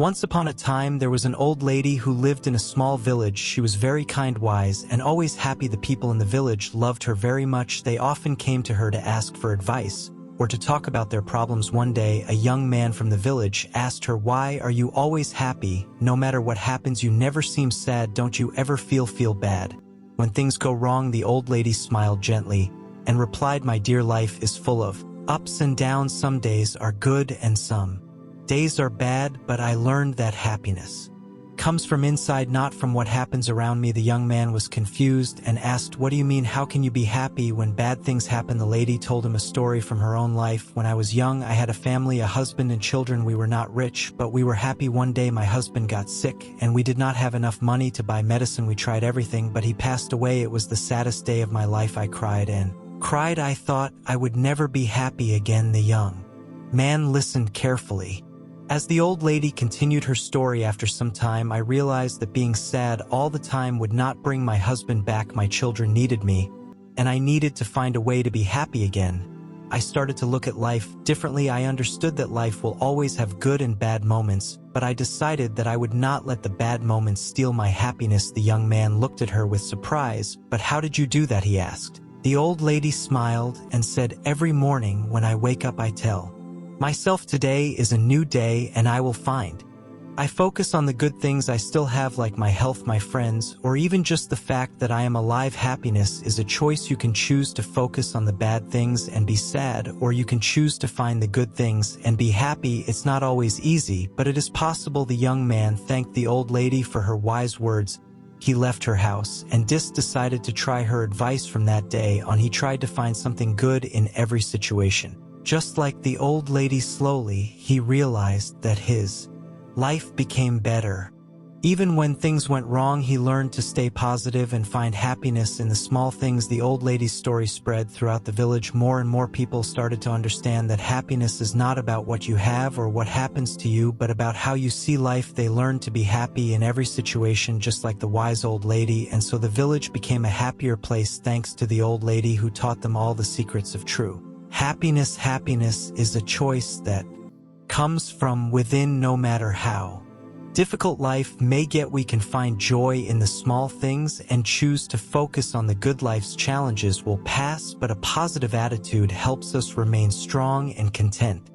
Once upon a time, there was an old lady who lived in a small village. She was very kind, wise, and always happy. The people in the village loved her very much. They often came to her to ask for advice or to talk about their problems. One day, a young man from the village asked her, "Why are you always happy? No matter what happens, you never seem sad. Don't you ever feel bad when things go wrong?" The old lady smiled gently and replied, "My dear, life is full of ups and downs. Some days are good and some days are bad, but I learned that happiness comes from inside, not from what happens around me." The young man was confused and asked, "What do you mean? How can you be happy when bad things happen?" The lady told him a story from her own life. "When I was young, I had a family, a husband and children. We were not rich, but we were happy. One day my husband got sick, and we did not have enough money to buy medicine. We tried everything, but he passed away. It was the saddest day of my life. I cried and cried. I thought I would never be happy again." The young man listened carefully as the old lady continued her story. "After some time, I realized that being sad all the time would not bring my husband back. My children needed me, and I needed to find a way to be happy again. I started to look at life differently. I understood that life will always have good and bad moments, but I decided that I would not let the bad moments steal my happiness." The young man looked at her with surprise. "But how did you do that?" he asked. The old lady smiled and said, "Every morning when I wake up, I tell myself, today is a new day and I will find. I focus on the good things I still have, like my health, my friends, or even just the fact that I am alive." Happiness is a choice. You can choose to focus on the bad things and be sad, or you can choose to find the good things and be happy. It's not always easy, but it is possible. The young man thanked the old lady for her wise words. He left her house and decided to try her advice. From that day on, he tried to find something good in every situation. Just like the old lady, slowly he realized that his life became better. Even when things went wrong, he learned to stay positive and find happiness in the small things. The old lady's story spread throughout the village. More and more people started to understand that happiness is not about what you have or what happens to you, but about how you see life. They learned to be happy in every situation, just like the wise old lady, and so the village became a happier place thanks to the old lady who taught them all the secrets of true happiness. Happiness is a choice that comes from within. No matter how difficult life may get, we can find joy in the small things and choose to focus on the good. Life's challenges will pass, but a positive attitude helps us remain strong and content.